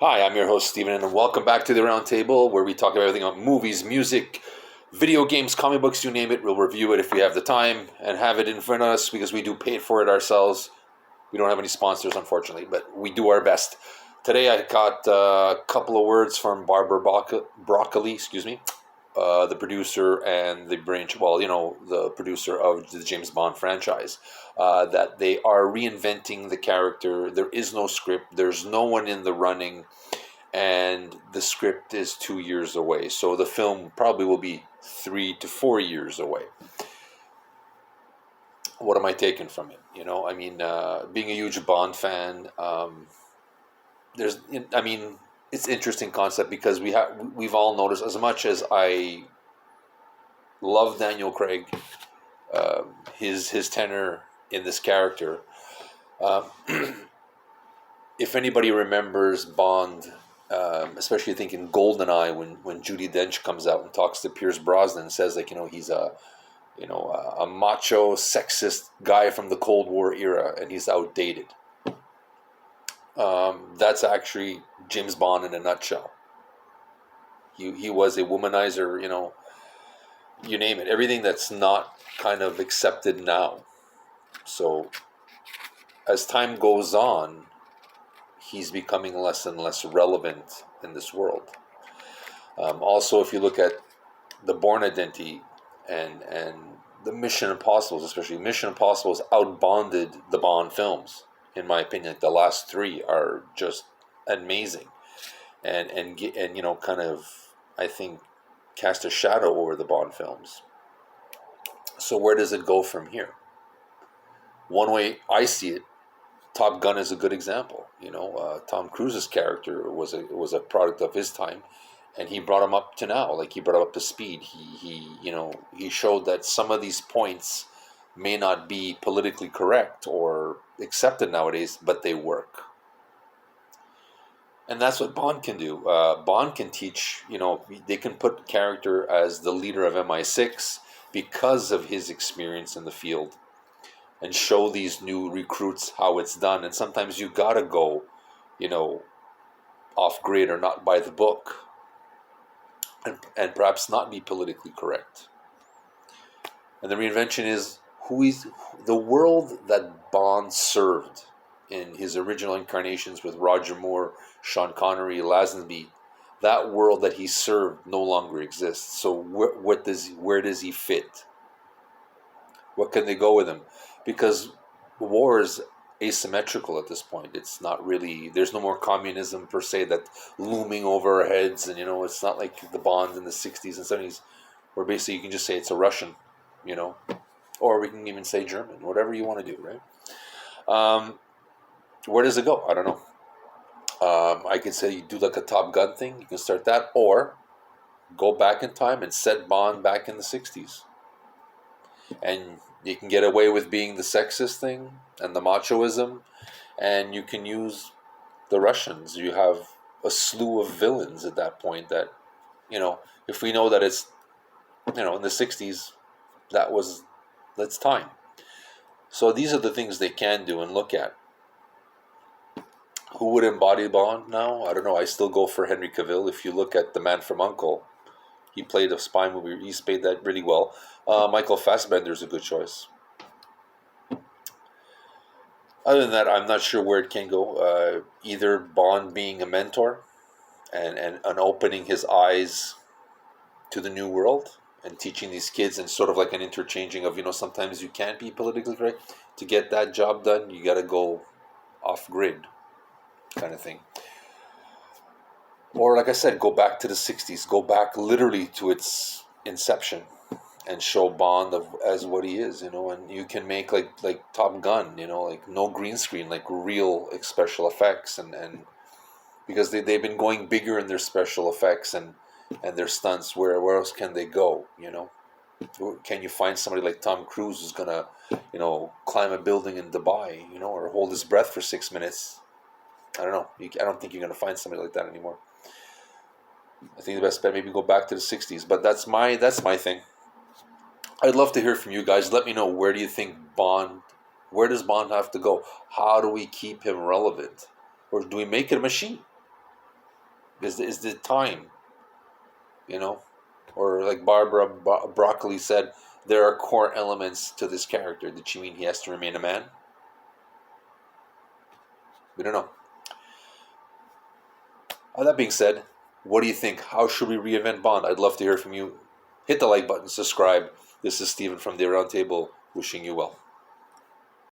Hi, I'm your host, Steven, and welcome back to the Roundtable, where we talk about everything on movies, music, video games, comic books, you name it. We'll review it if we have the time and have it in front of us because we do pay for it ourselves. We don't have any sponsors, unfortunately, but we do our best. Today I got a couple of words from Barbara Broccoli, the producer and the producer of the James Bond franchise, that they are reinventing the character. There is no script. There's no one in the running, and the script is 2 years away. So the film probably will be 3 to 4 years away. What am I taking from it? Being a huge Bond fan, there's, I mean, it's interesting concept because we've all noticed, as much as I love Daniel Craig, his tenor in this character. Uh, if anybody remembers Bond, especially thinking GoldenEye, when Judi Dench comes out and talks to Pierce Brosnan and says he's a macho sexist guy from the Cold War era and he's outdated. That's actually James Bond in a nutshell. He was a womanizer, you name it, everything that's not kind of accepted now. So as time goes on, he's becoming less and less relevant in this world. Also, if you look at the Bourne Identity and the Mission Impossibles, especially Mission Impossibles, outbonded the Bond films. In my opinion, the last three are just amazing, and kind of, I think, cast a shadow over the Bond films. So where does it go from here? One way I see it, Top Gun is a good example. Tom Cruise's character was a product of his time, and he brought him up to now. Like, he brought him up to speed. He showed that some of these points may not be politically correct or accepted nowadays, but they work. And that's what Bond can do. Bond can teach. They can put character as the leader of MI6 because of his experience in the field, and show these new recruits how it's done. And sometimes you gotta go, off grid or not by the book, and perhaps not be politically correct. And the reinvention is the world that Bond served in his original incarnations with Roger Moore, Sean Connery, Lazenby. That world that he served no longer exists. So where does he fit? What can they go with him? Because war is asymmetrical at this point. It's not really, there's no more communism per se that looming over our heads, and it's not like the Bonds in the 60s and 70s where basically you can just say it's a Russian, or we can even say German, whatever you want to do, right? Where does it go? I don't know. I could say you do like a Top Gun thing, you can start that, or go back in time and set Bond back in the 60s. And you can get away with being the sexist thing and the machoism, and you can use the Russians. You have a slew of villains at that point that, if we know that it's, in the 60s, that's time. So these are the things they can do and look at. Who would embody Bond now? I don't know. I still go for Henry Cavill. If you look at The Man from U.N.C.L.E., he played a spy movie. He's played that really well. Michael Fassbender is a good choice. Other than that, I'm not sure where it can go. Either Bond being a mentor and opening his eyes to the new world and teaching these kids, and sort of like an interchanging of, sometimes you can't be politically correct. To get that job done, you got to go off grid kind of thing. Or, like I said, go back to the 60s. Go back literally to its inception and show Bond as what he is, and you can make like Top Gun, like no green screen, like real special effects, and because they've been going bigger in their special effects and their stunts. Where else can they go, Can you find somebody like Tom Cruise who's gonna, climb a building in Dubai, or hold his breath for 6 minutes? I don't know. I don't think you're gonna find somebody like that anymore. I think the best bet maybe go back to the 60s, but that's my thing. I'd love to hear from you guys. Let me know, where do you think where does Bond have to go? How do we keep him relevant? Or do we make it a machine? Is the time, you know? Or like Barbara Broccoli said, there are core elements to this character. Did she mean he has to remain a man? We don't know. That being said, what do you think? How should we reinvent Bond? I'd love to hear from you. Hit the like button, subscribe. This is Stephen from the Aroundtable, wishing you well.